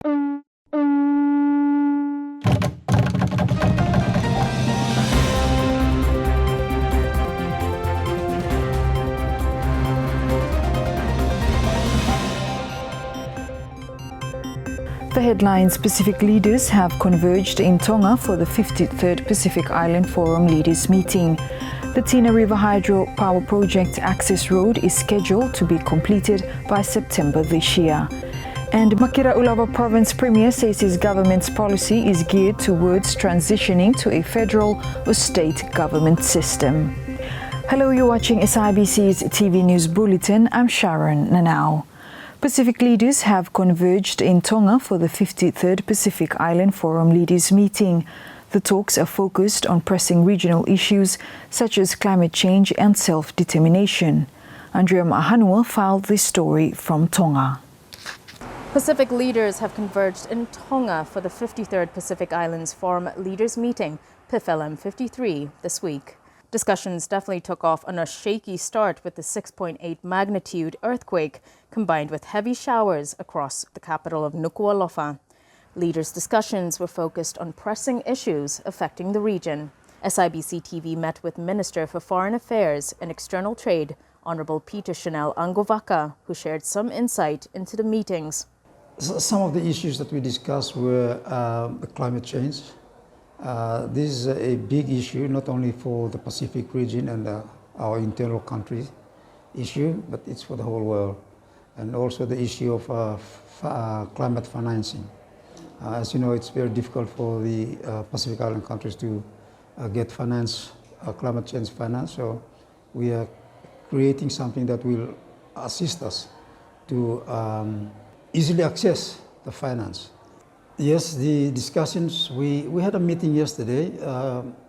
The headlines: Pacific leaders have converged in Tonga for the 53rd Pacific Island Forum Leaders Meeting. The Tina River Hydro Power Project access road is scheduled to be completed by September this year. And Makiraulawa Province Premier says his government's policy is geared towards transitioning to a federal or state government system. Hello, you're watching SIBC's TV News Bulletin. I'm Sharon Nanau. Pacific leaders have converged in Tonga for the 53rd Pacific Island Forum Leaders Meeting. The talks are focused on pressing regional issues such as climate change and self-determination. Andrea Mahanua filed this story from Tonga. Pacific leaders have converged in Tonga for the 53rd Pacific Islands Forum Leaders Meeting, PIFLM 53, this week. Discussions definitely took off on a shaky start with the 6.8 magnitude earthquake, combined with heavy showers across the capital of Nuku'alofa. Leaders' discussions were focused on pressing issues affecting the region. SIBC TV met with Minister for Foreign Affairs and External Trade, Honourable Peter Chanel Angovaka, who shared some insight into the meetings. Some of the issues that we discussed were climate change. This is a big issue, not only for the Pacific region and our internal country issue, but it's for the whole world. And also the issue of climate financing. As you know, it's very difficult for the Pacific Island countries to get finance, climate change finance. So we are creating something that will assist us to easily access the finance. Yes, the discussions, we had a meeting yesterday.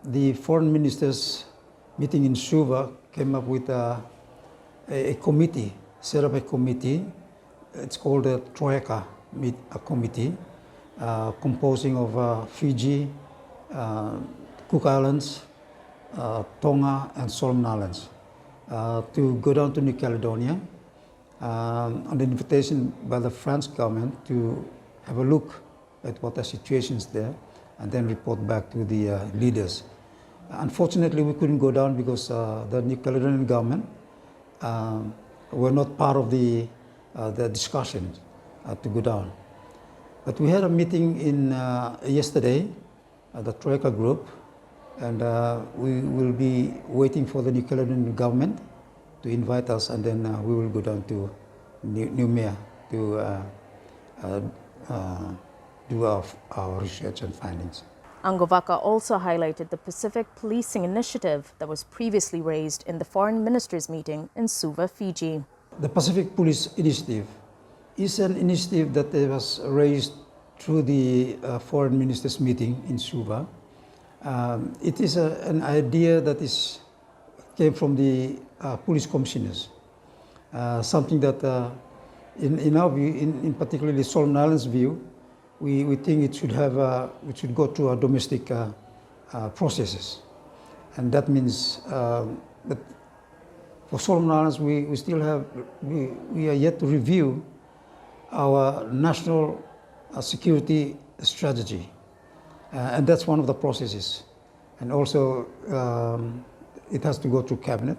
The foreign ministers meeting in Suva came up with a committee, set up a committee. It's called a Troika committee, composing of Fiji, Cook Islands, Tonga and Solomon Islands, to go down to New Caledonia on the invitation by the French government to have a look at what the situation is there and then report back to the leaders. Unfortunately, we couldn't go down because the New Caledonian government were not part of the discussion to go down. But we had a meeting in yesterday, the Troika group, and we will be waiting for the New Caledonian government to invite us, and then we will go down to Noumea to do our research and findings. Angovaka also highlighted the Pacific Policing Initiative that was previously raised in the Foreign Ministers meeting in Suva, Fiji. The Pacific Police Initiative is an initiative that was raised through the Foreign Ministers meeting in Suva. It is an idea that came from the police commissioners, something that in our view, in particularly Solomon Islands view, we think it should should go through our domestic processes, and that means that for Solomon Islands we still have we are yet to review our national security strategy, and that's one of the processes, and also it has to go through cabinet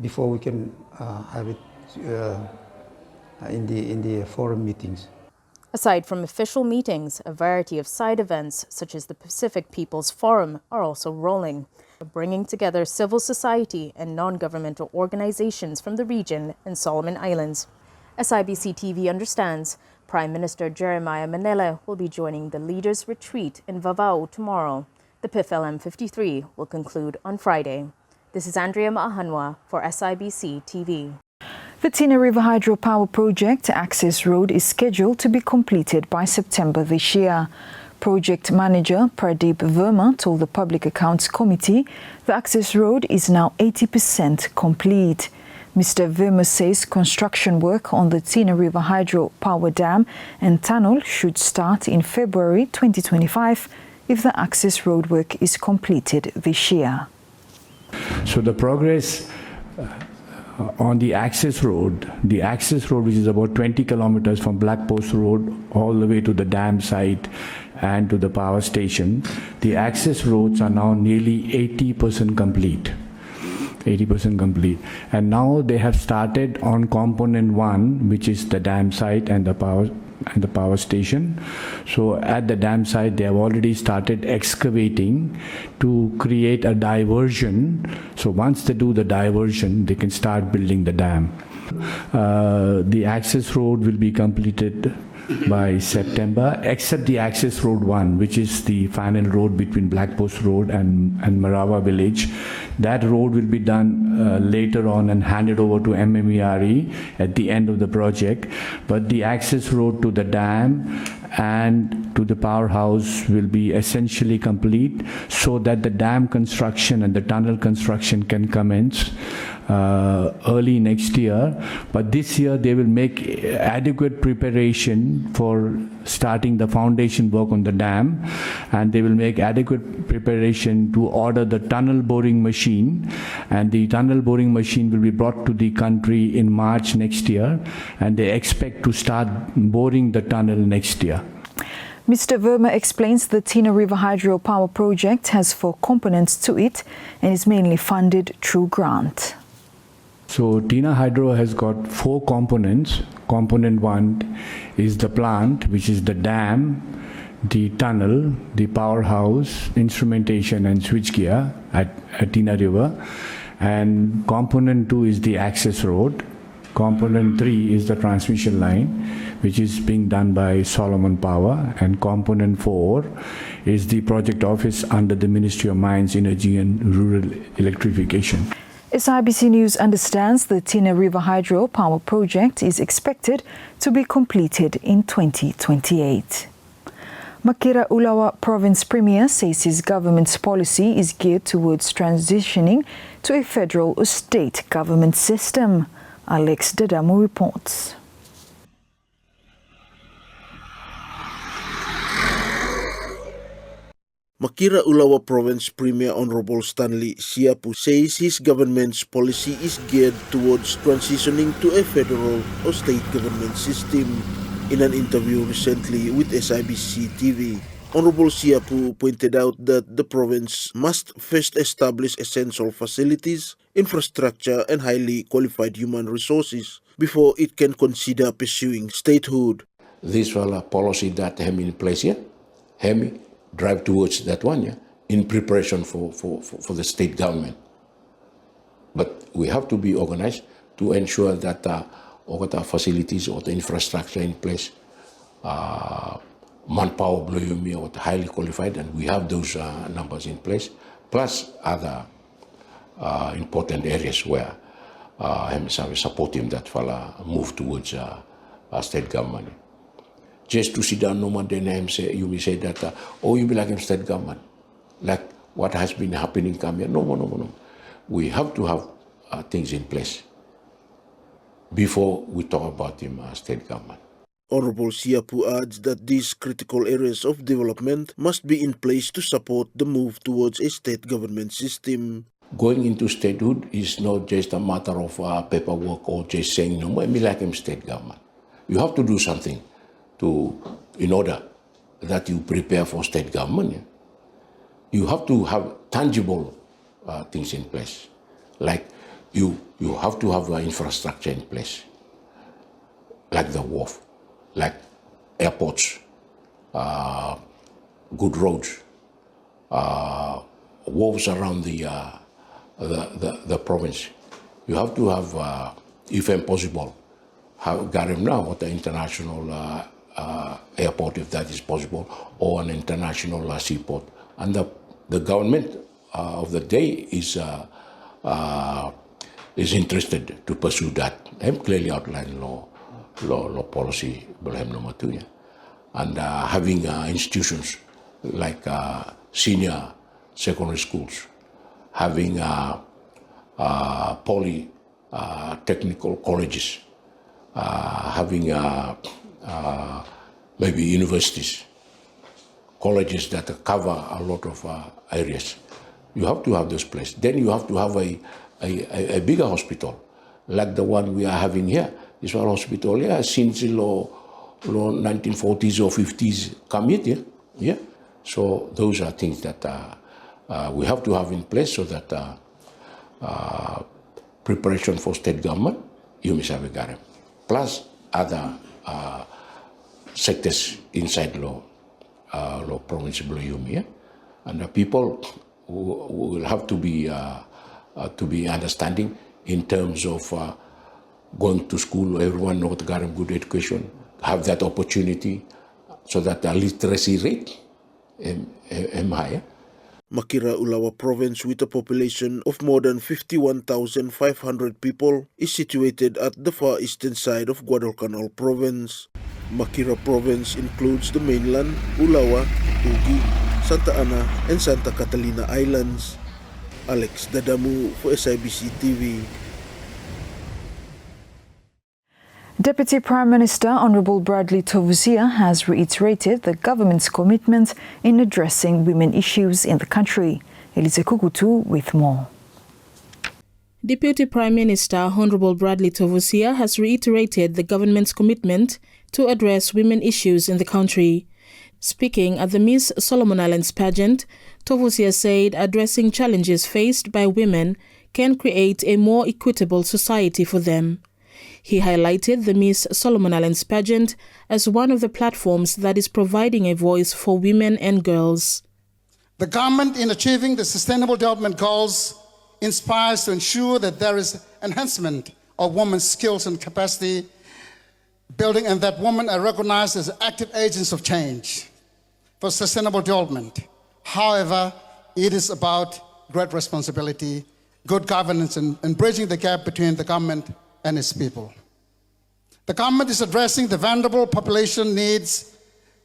before we can have it in the forum meetings. Aside from official meetings, a variety of side events, such as the Pacific People's Forum, are also rolling, bringing together civil society and non-governmental organizations from the region and Solomon Islands. SIBC TV understands Prime Minister Jeremiah Manele will be joining the leaders' retreat in Vava'u tomorrow. The PIFLM 53 will conclude on Friday. This is Andrea Mahanua for SIBC TV. The Tina River Hydro Power Project access road is scheduled to be completed by September this year. Project manager Pradeep Verma told the Public Accounts Committee the access road is now 80% complete. Mr. Verma says construction work on the Tina River Hydro Power Dam and tunnel should start in February 2025 if the access road work is completed this year. So the progress on the access road, which is about 20 kilometers from Black Post Road all the way to the dam site and to the power station, the access roads are now nearly 80% complete. 80% complete. And now they have started on component 1, which is the dam site and the power station. So at the dam site, they have already started excavating to create a diversion. So once they do the diversion, they can start building the dam. The access road will be completed by September, except the access road 1, which is the final road between Black Post Road and Marawa village. That road will be done later on and handed over to MMERE at the end of the project. But the access road to the dam and to the powerhouse will be essentially complete so that the dam construction and the tunnel construction can commence early next year. But this year they will make adequate preparation for starting the foundation work on the dam, and they will make adequate preparation to order the tunnel boring machine, and the tunnel boring machine will be brought to the country in March next year, and they expect to start boring the tunnel next year. Mr. Verma explains the Tina River Hydro Power Project has 4 components to it and is mainly funded through grant. So Tina Hydro has got 4 components. Component 1 is the plant, which is the dam, the tunnel, the powerhouse, instrumentation and switchgear at Tina River. And component 2 is the access road. Component 3 is the transmission line, which is being done by Solomon Power. And component 4 is the project office under the Ministry of Mines, Energy and Rural Electrification. SIBC News understands the Tina River Hydro Power Project is expected to be completed in 2028. Makira Ulawa Province Premier says his government's policy is geared towards transitioning to a federal or state government system. Alex Dadamu reports. Makira Ulawa Province Premier Honorable Stanley Siapu says his government's policy is geared towards transitioning to a federal or state government system. In an interview recently with Sibc TV, Honorable Siapu pointed out that the province must first establish essential facilities, infrastructure and highly qualified human resources before it can consider pursuing statehood. This policy that Hemi in place here, Hemi drive towards that one, yeah, in preparation for the state government. But we have to be organized to ensure that all the facilities or the infrastructure in place, manpower or highly qualified, and we have those numbers in place, plus other important areas where we support him that move towards state government. Just to sit down, no more than you will say that, you be like a state government, like what has been happening come here. No. We have to have things in place before we talk about the state government. Honorable Siapu adds that these critical areas of development must be in place to support the move towards a state government system. Going into statehood is not just a matter of paperwork or just saying, no, I be like a state government. You have to do something in order that you prepare for state government. Yeah? You have to have tangible things in place, like you have to have infrastructure in place, like the wharf, like airports, good roads, wharves around the province. You have to have, if possible, got him now at the international airport, if that is possible, or an international seaport. And the government of the day is interested to pursue that. I'm clearly outlined law policy, number 2, and having institutions like senior secondary schools, having technical colleges, having maybe universities, colleges that cover a lot of areas. You have to have those places. Then you have to have a bigger hospital like the one we are having here. This one hospital, yeah, since the 1940s or 50s come it, yeah. So those are things that we have to have in place so that preparation for state government, you may have a plus other sectors inside law province below you, and the people will have to be understanding in terms of going to school. Everyone knows got a good education, have that opportunity, so that the literacy rate is higher. Makira Ulawa province, with a population of more than 51,500 people, is situated at the far eastern side of Guadalcanal province. Makira province includes the mainland, Ulawa, Ugi, Santa Ana, and Santa Catalina Islands. Alex Dadamu for Sibc TV. Deputy Prime Minister Honourable Bradley Tovusia has reiterated the government's commitment in addressing women issues in the country. Elise Kukutu with more. Deputy Prime Minister Honourable Bradley Tovusia has reiterated the government's commitment to address women issues in the country. Speaking at the Miss Solomon Islands pageant, Tovusia said addressing challenges faced by women can create a more equitable society for them. He highlighted the Miss Solomon Islands pageant as one of the platforms that is providing a voice for women and girls. The government, in achieving the Sustainable Development Goals, inspires to ensure that there is enhancement of women's skills and capacity building, and that women are recognized as active agents of change for sustainable development. However, it is about great responsibility, good governance, and bridging the gap between the government and its people. The government is addressing the vulnerable population needs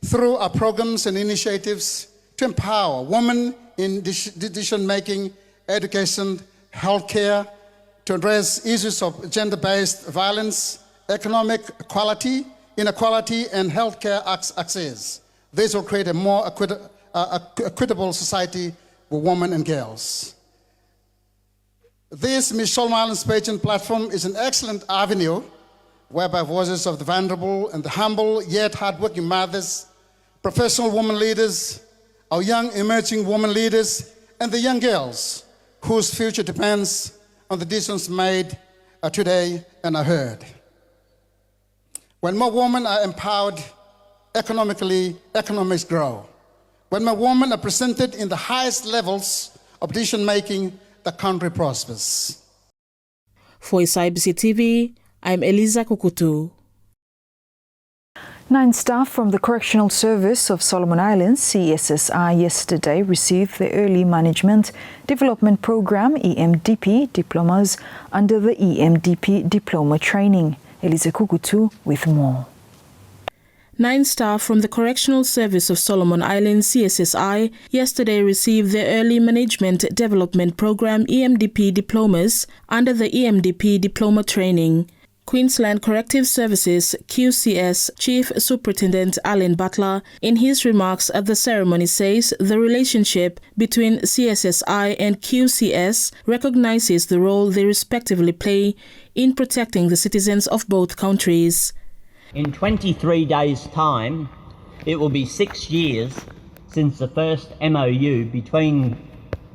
through our programs and initiatives to empower women in decision-making, education, healthcare, to address issues of gender-based violence, economic equality, inequality, and healthcare access. This will create a more equitable society for women and girls. This Miss Solomon Islands pageant platform is an excellent avenue whereby voices of the vulnerable and the humble yet hardworking mothers, professional women leaders, our young emerging women leaders, and the young girls whose future depends on the decisions made today and are heard. When more women are empowered economically, economies grow. When more women are presented in the highest levels of decision-making, the country prospers. For Sibc TV, I'm Eliza Kukutu. 9 staff from the Correctional Service of Solomon Islands, CSSI, yesterday received the Early Management Development Program EMDP diplomas under the EMDP Diploma Training. Elise Kukutu with more. 9 staff from the Correctional Service of Solomon Islands, CSSI, yesterday received the Early Management Development Program EMDP diplomas under the EMDP Diploma Training. Queensland Corrective Services QCS Chief Superintendent Alan Butler, in his remarks at the ceremony, says the relationship between CSSI and QCS recognizes the role they respectively play in protecting the citizens of both countries. In 23 days' time, it will be 6 years since the first MOU between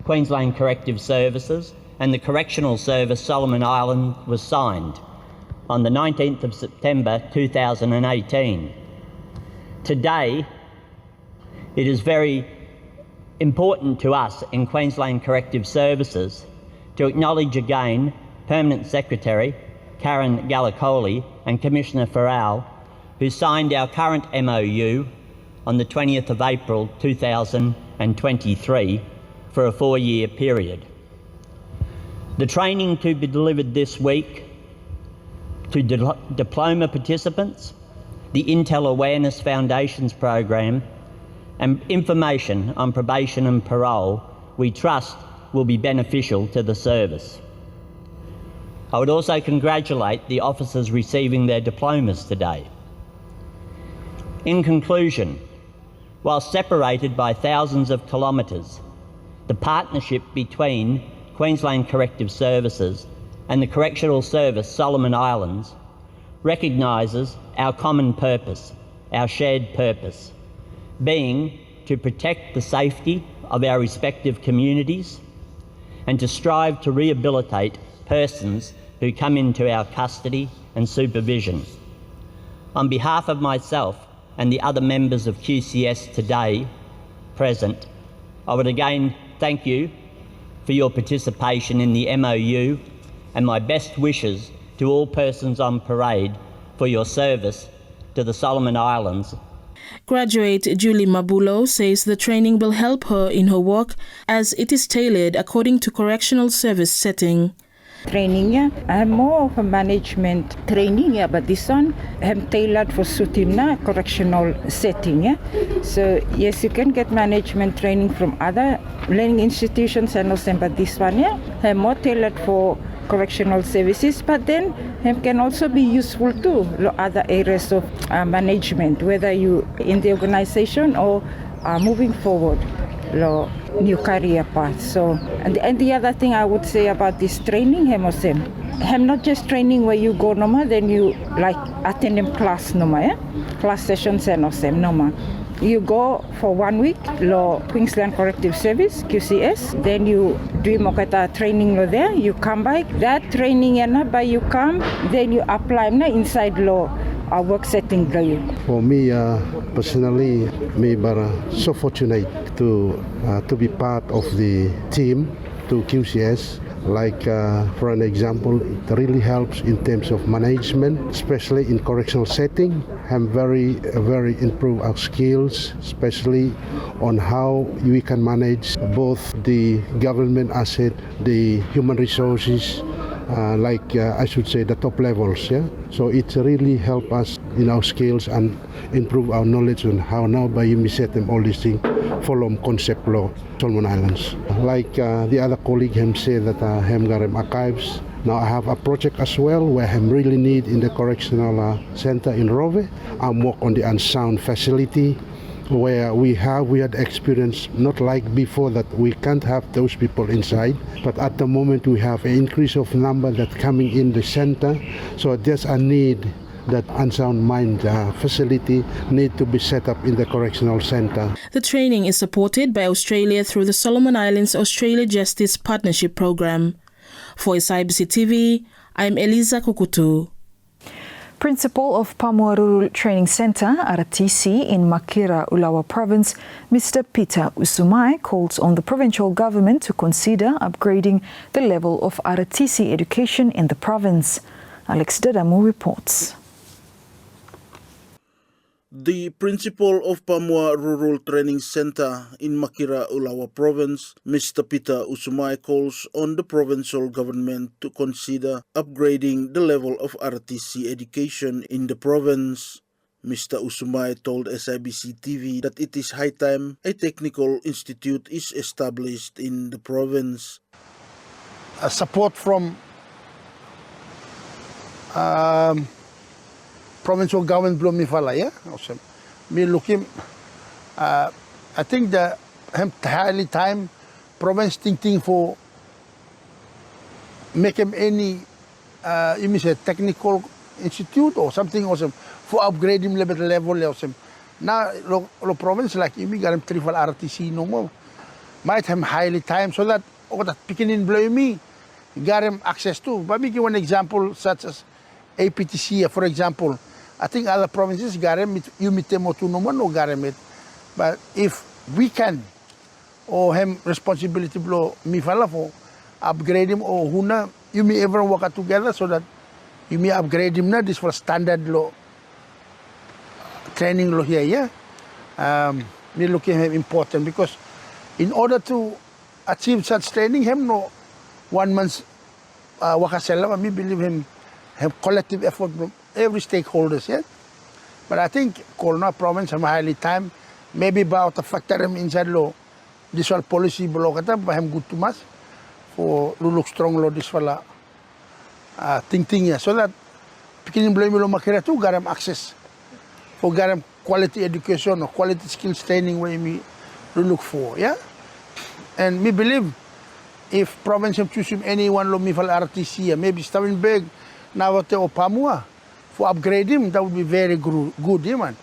Queensland Corrective Services and the Correctional Service Solomon Islands was signed on the 19th of September 2018. Today, it is very important to us in Queensland Corrective Services to acknowledge again Permanent Secretary Karen Gallicoli and Commissioner Farrell, who signed our current MOU on the 20th of April 2023 for a 4-year period. The training to be delivered this week to diploma participants, the Intel Awareness Foundations program, and information on probation and parole, we trust will be beneficial to the service. I would also congratulate the officers receiving their diplomas today. In conclusion, while separated by thousands of kilometres, the partnership between Queensland Corrective Services and the Correctional Service Solomon Islands recognises our common purpose, our shared purpose, being to protect the safety of our respective communities and to strive to rehabilitate persons who come into our custody and supervision. On behalf of myself and the other members of QCS today present, I would again thank you for your participation in the MOU and my best wishes to all persons on parade for your service to the Solomon Islands. Graduate Julie Mabulo says the training will help her in her work as it is tailored according to correctional service setting. Training, yeah, I'm more of a management training, yeah, but this one I'm tailored for suiting na correctional setting, yeah. So yes, you can get management training from other learning institutions and also, but this one, yeah, I'm more tailored for correctional services, but then it can also be useful to other areas of management, whether you in the organization or moving forward. New career path. So, and the other thing I would say about this training, hem not just training where you go normal, then you like attend them class normal, yeah? Class sessions and normal. You go for 1 week, Queensland Corrective Service, QCS, then you do mokata training there, you come back, that training and by you come, then you apply inside our work setting. For me, personally, me so fortunate to be part of the team to QCS. Like for an example, it really helps in terms of management, especially in correctional setting. I'm very improve our skills, especially on how we can manage both the government asset, the human resources, I should say the top levels, yeah. So it really help us in our skills and improve our knowledge on how now by you set them all these things follow concept law Solomon Islands. Like the other colleague him said that hem got archives. Now I have a project as well where I'm really need in the correctional center in Rove. I'm work on the unsound facility where we had experience not like before that we can't have those people inside, but at the moment we have an increase of number that coming in the center, so there's a need that unsound mind facility need to be set up in the correctional center. The training is supported by Australia through the Solomon Islands Australia Justice Partnership Program. For Sibc TV, I'm Eliza Kukutu. Principal of Pamua Rural Training Centre, RTC, in Makira, Ulawa Province, Mr. Peter Usumai, calls on the provincial government to consider upgrading the level of RTC education in the province. Alex Dadamu reports. The principal of Pamua Rural Training Centre in Makira, Ulawa Province, Mr. Peter Usumai, calls on the provincial government to consider upgrading the level of RTC education in the province. Mr. Usumai told Sibc TV that it is high time a technical institute is established in the province. Support from provincial government blow me fala, yeah. Me looking, I think the highly time province thinking for make him any you mean say technical institute or something awesome for upgrading level awesome. Now lo province like you got him triple RTC no more. Might have highly time so that that picking in blow me got him access to. But me give one example such as APTC, for example. I think other provinces got him, you meet them or two no more, no got him it. But if we can, or him responsibility blow me fala for upgrade him or huna, you may ever work together so that you may upgrade him na this for standard law training law here, yeah. Me looking at him important because in order to achieve such training, him no 1 month wakasela, me believe him have collective effort from every stakeholders, yeah. But I think Kolna province have highly time, maybe about a factor him inside law, this one policy below kata, but him good to much for look strong law this fala thinking, yeah, so that beginning blame lo makira too got him access for got him quality education or quality skills training where me look for, yeah. And me believe if province of choosing anyone lumifal RTC, maybe Stavenberg, Nawate or Pamua, for upgrade him, that would be very good, man,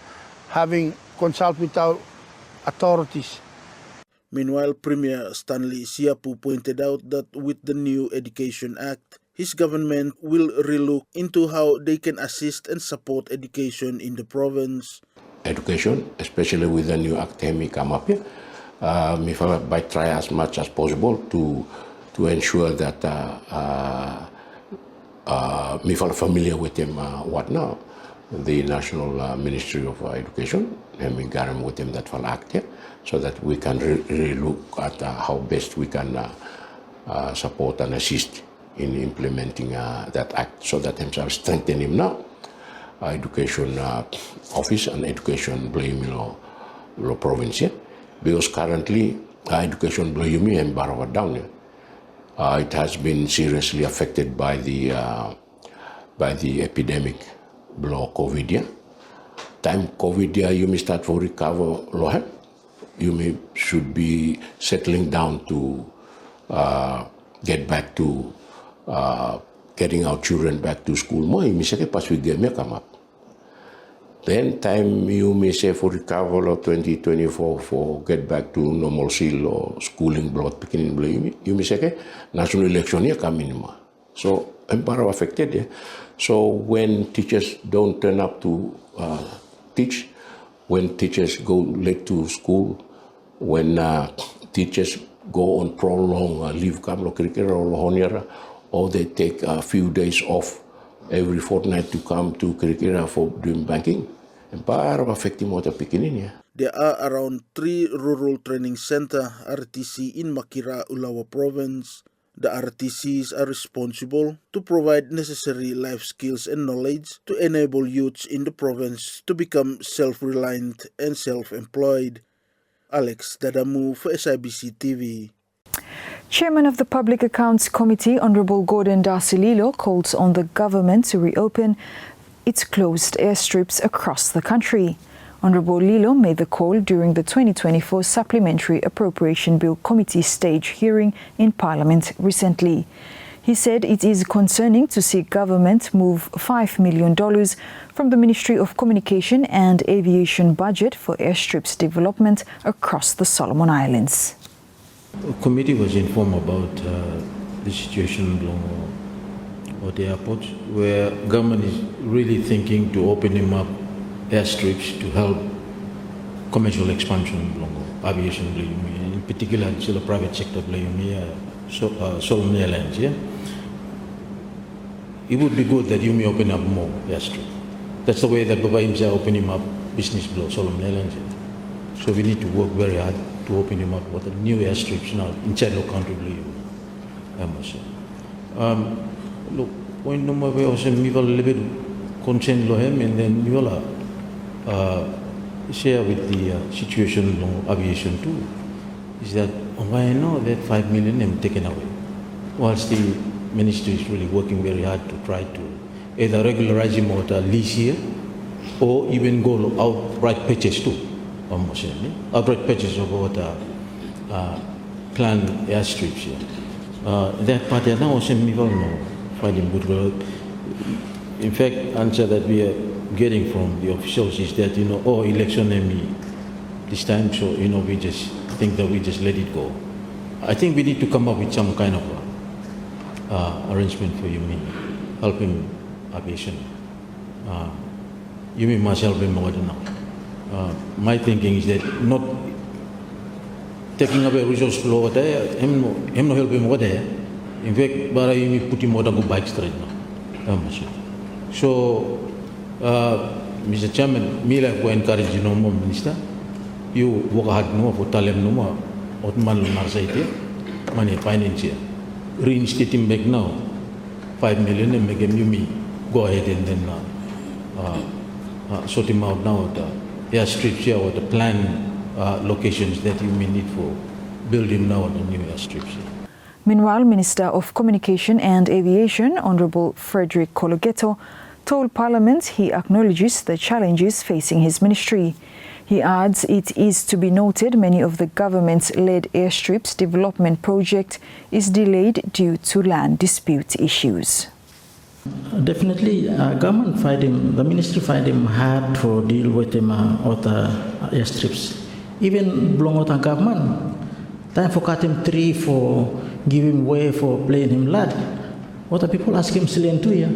having consult with our authorities. Meanwhile, Premier Stanley Siapu pointed out that with the new Education Act, his government will relook into how they can assist and support education in the province. Education, especially with the new academic come up here, we by try as much as possible to ensure that we are familiar with them what now the National Ministry of Education, and we got them with them that will act here, so that we can really look at how best we can support and assist in implementing that act, so that himself strengthen him now. Education office and education Blayumi law province here, because currently education Blayumi and Barawa down here. It has been seriously affected by the epidemic blow COVID here. Time COVID here, you may start for recover low. You may should be settling down to get back to getting our children back to school. More, you may say, pas we get me come up. Then time you may say for recover or 2024 for get back to normalcy or schooling blood beginning, you may say, national election here come in. So empower affected. Yeah? So when teachers don't turn up to teach, when teachers go late to school, when teachers go on prolonged leave, or they take a few days off every fortnight to come to Kirikira for doing banking, empower affecting what beginning. There are around 3 rural training center RTC in Makira, Ulawa province. The RTCs are responsible to provide necessary life skills and knowledge to enable youths in the province to become self-reliant and self-employed. Alex Dadamu for Sibc TV. Chairman of the Public Accounts Committee, Honorable Gordon Darcy-Lilo, calls on the government to reopen its closed airstrips across the country. Honorable Lilo made the call during the 2024 Supplementary Appropriation Bill Committee stage hearing in Parliament recently. He said it is concerning to see government move $5 million from the Ministry of Communication and Aviation budget for airstrips development across the Solomon Islands. The committee was informed about the situation at the airport, where government is really thinking to open them up airstrips to help commercial expansion along aviation, in particular the private sector, Solomon Islands. Yeah? It would be good that you may open up more airstrips. That's the way that Baba himself opening up business below Solomon Islands. Yeah? So we need to work very hard to open him up with the new airstrips now inside the country. Look, point number we also me a little bit concerned with him, and then we will share with the situation of aviation too. Is that I know that 5 million is taken away, whilst the ministry is really working very hard to try to either regularize him or lease here, or even go outright purchase too. Outright purchase of what planned airstrips here. That part now also me well know finding good. In fact, answer that we are getting from the officials is that election this time, so we just think that we just let it go. I think we need to come up with some kind of arrangement for helping aviation. You must help him more than now. My thinking is that not taking away resource flow over there, him no help him over there. In fact, but I put him on a bike straight now. So, Mr. Chairman, me like to encourage you more, Minister. You work hard no for talem no more. Otman Marsaite, money financial. Reinstate him back now. 5 million and make him go ahead and then sort him out now. Airstrips here or the planned locations that you may need for building now the new airstrips. Meanwhile, Minister of Communication and Aviation, Honorable Frederick Kologeto, told Parliament he acknowledges the challenges facing his ministry. He adds it is to be noted many of the government-led airstrips development project is delayed due to land dispute issues. Definitely, government find him, the ministry find him hard to deal with him other airstrips. Even belong out government, time for cut him tree for give him way for playing him lad. What the people ask him silent too, yeah.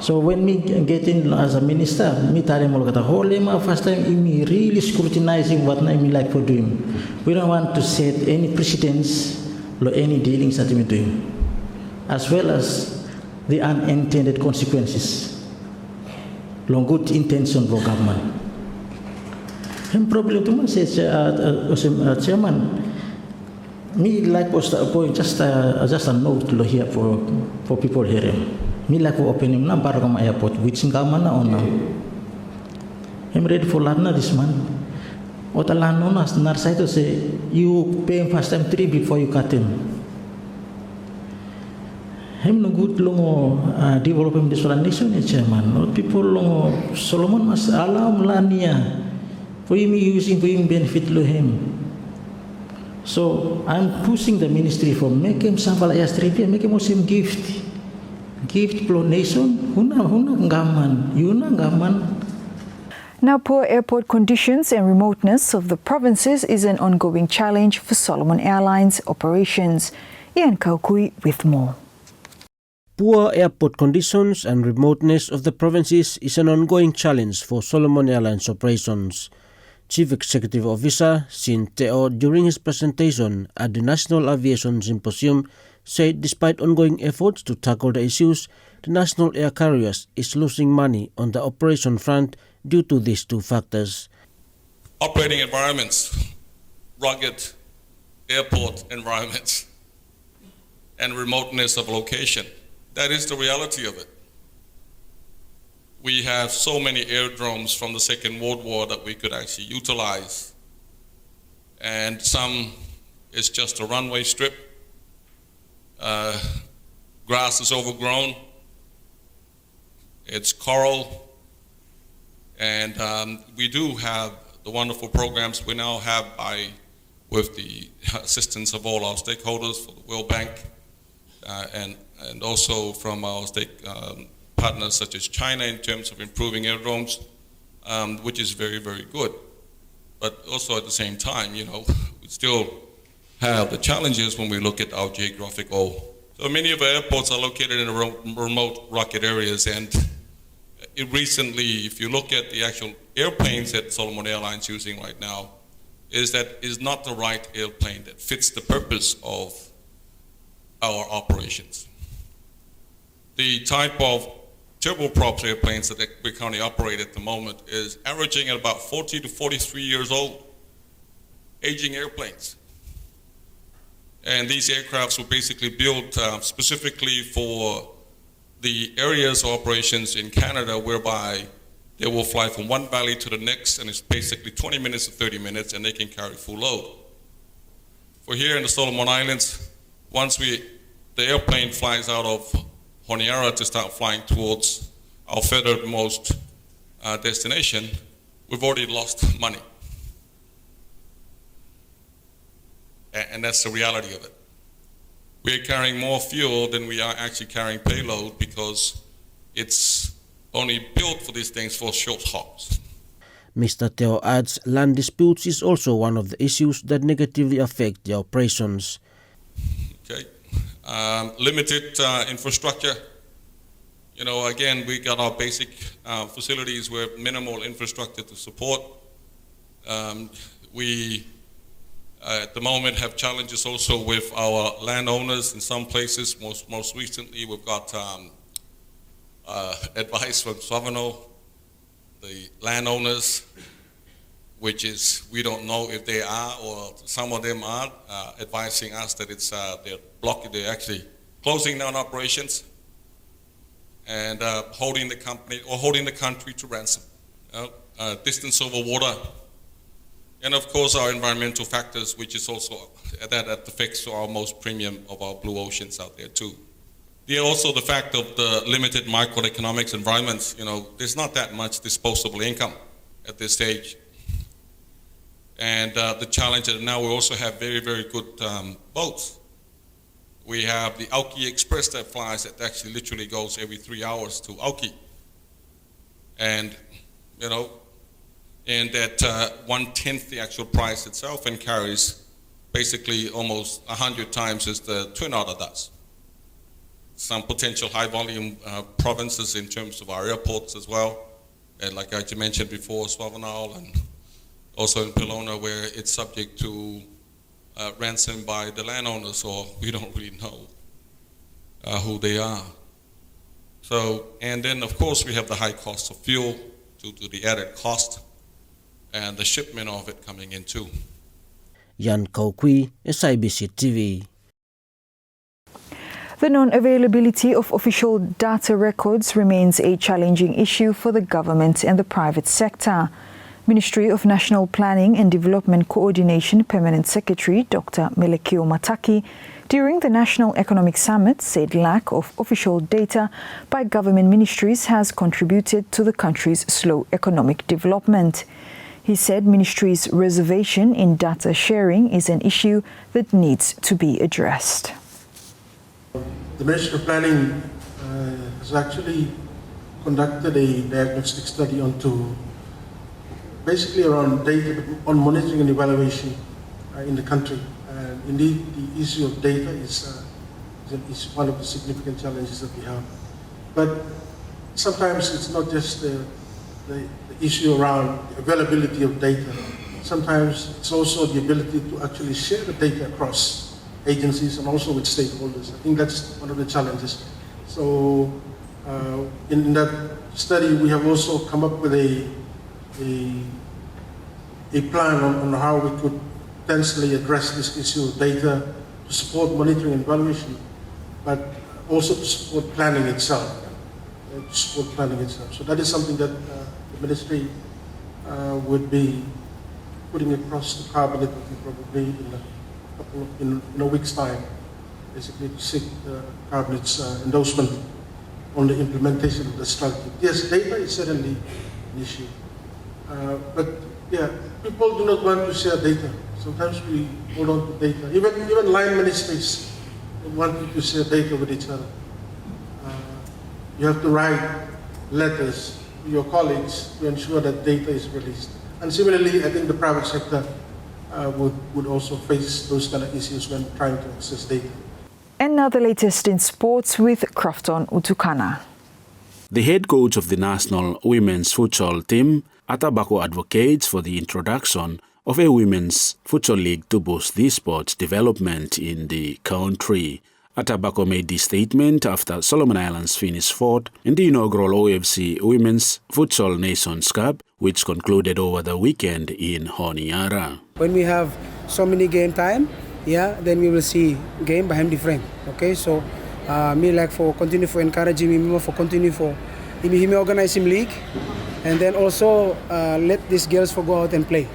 So when me get in as a minister, me tell him all the whole first time me really scrutinizing what I like for doing. We don't want to set any precedents or any dealings that we doing, as well as the unintended consequences. Long good intention for government. And problem to me says, Chairman, me like just a note here for people here. Me like for opening na para kama airport, which government na ona. I'm ready for Lana this month. What a land on us, Narsai to say, you pay him first time 3 before you cut him. Him no good long developing this one nation, Chairman. People long Solomon must allow Lania for him using for him benefit to him. So I'm pushing the ministry for make him sample airstrip, make him also gift. Gift pro nation, huna government. Now, poor airport conditions and remoteness of the provinces is an ongoing challenge for Solomon Airlines operations. Ian Kaukui with more. Poor airport conditions and remoteness of the provinces is an ongoing challenge for Solomon Airlines operations. Chief Executive Officer Sin Teo, during his presentation at the National Aviation Symposium, said despite ongoing efforts to tackle the issues, the national air carriers is losing money on the operation front due to these two factors. Operating environments, rugged airport environments, and remoteness of location. That is the reality of it. We have so many aerodromes from the Second World War that we could actually utilize. And some is just a runway strip. Grass is overgrown. It's coral. And we do have the wonderful programs we now have with the assistance of all our stakeholders for the World Bank and also from our partners such as China in terms of improving aerodromes, which is very, very good. But also at the same time, we still have the challenges when we look at our geographical. So many of our airports are located in remote, rugged areas, and recently, if you look at the actual airplanes that Solomon Airlines using right now, is not the right airplane that fits the purpose of our operations. The type of turboprop airplanes that we currently operate at the moment is averaging at about 40 to 43 years old, aging airplanes. And these aircrafts were basically built specifically for the areas of operations in Canada whereby they will fly from one valley to the next, and it's basically 20 minutes to 30 minutes, and they can carry full load. For here in the Solomon Islands, once the airplane flies out of Honiara to start flying towards our furthermost destination, we've already lost money. And that's the reality of it. We are carrying more fuel than we are actually carrying payload because it's only built for these things for short hops. Mr. Teo adds land disputes is also one of the issues that negatively affect the operations. Okay. Limited infrastructure. Again, we got our basic facilities with minimal infrastructure to support. We at the moment have challenges also with our landowners in some places. Most recently, we've got advice from Savano, the landowners, which is we don't know if they are or some of them are advising us that it's they're actually closing down operations and holding the company or holding the country to ransom. Distance over water. And of course, our environmental factors, which is also that affects our most premium of our blue oceans out there too. Also the fact of the limited microeconomics environments, there's not that much disposable income at this stage. And the challenge is now we also have very, very good boats. We have the Auki Express that flies, that actually literally goes every 3 hours to Auki. And, and that 1/10 the actual price itself and carries basically almost 100 times as the Twin Otter does. Some potential high volume provinces in terms of our airports as well. And like I mentioned before, Swavanal and also in Pelona, where it's subject to ransom by the landowners, or we don't really know who they are. So, and then of course we have the high cost of fuel due to the added cost and the shipment of it coming in too. Jan Kaukui, Sibc TV. The non-availability of official data records remains a challenging issue for the government and the private sector. Ministry of National Planning and Development Coordination Permanent Secretary Dr. Melekio Mataki during the National Economic Summit said lack of official data by government ministries has contributed to the country's slow economic development. He said ministry's reservation in data sharing is an issue that needs to be addressed. The Ministry of Planning has actually conducted a diagnostic study onto basically around data on monitoring and evaluation in the country. And indeed, the issue of data is one of the significant challenges that we have. But sometimes it's not just the issue around the availability of data. Sometimes it's also the ability to actually share the data across agencies and also with stakeholders. I think that's one of the challenges. So in that study, we have also come up with a plan on how we could potentially address this issue of data to support monitoring and evaluation, but also to support planning itself. So that is something that the ministry would be putting across the cabinet probably in a week's time, basically to seek the cabinet's endorsement on the implementation of the strategy. Yes, data is certainly an issue, but yeah, people do not want to share data. Sometimes we hold on to data. Even line ministries don't want you to share data with each other. You have to write letters to your colleagues to ensure that data is released. And similarly, I think the private sector would also face those kind of issues when trying to access data. And now the latest in sports with Crafton Utukana. The head coach of the national women's futsal team, Atabako, advocates for the introduction of a women's futsal league to boost the sports development in the country. Atabako made this statement after Solomon Islands finished fourth in the inaugural OFC Women's Futsal Nations Cup, which concluded over the weekend in Honiara. When we have so many game time, then we will see game by him different. Okay, so me like for continue for encouraging me more for continue for him organize him league, and then also let these girls for go out and play.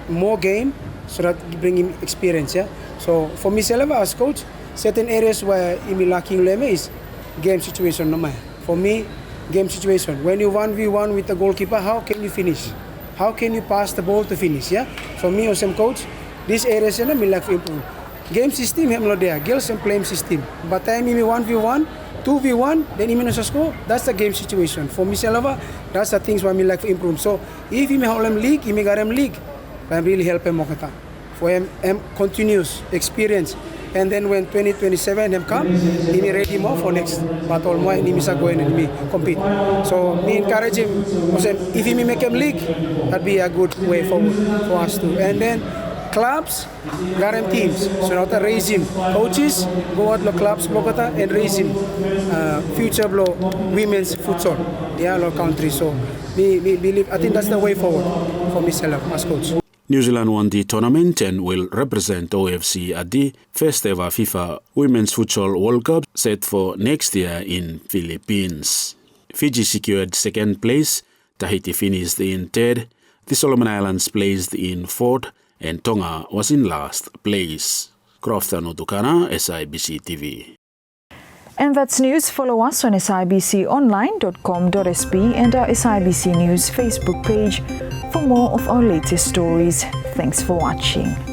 More game so that bring him experience. So for me, as coach, certain areas where I'm lacking is game situation. For me, game situation. When you 1v1 with the goalkeeper, how can you finish? How can you pass the ball to finish? For me as a coach, these areas I like to improve. Game system, I'm not there. Girls and playing system. But time me 1v1, 2v1, then I'm score. That's the game situation. For me, that's the things where I like to improve. So if I'm hold league, I'm got league, I'm really helping Mokata. For him, continuous experience. And then when 2027 him come, he be ready more for next battle more and he is going and me compete. So me encourage him. If he make him league, that'd be a good way forward for us too. And then clubs, garden teams. So now to raise him. Coaches go out to clubs Bogota and raise him. Future blow women's futsal. Our country. So me believe I think that's the way forward for myself as coach. New Zealand won the tournament and will represent OFC at the first ever FIFA Women's Futsal World Cup set for next year in Philippines. Fiji secured second place, Tahiti finished in third, the Solomon Islands placed in fourth, and Tonga was in last place. Crofton Utukana, Sibc TV. And that's news. Follow us on sibconline.com.sb and our SIBC News Facebook page for more of our latest stories. Thanks for watching.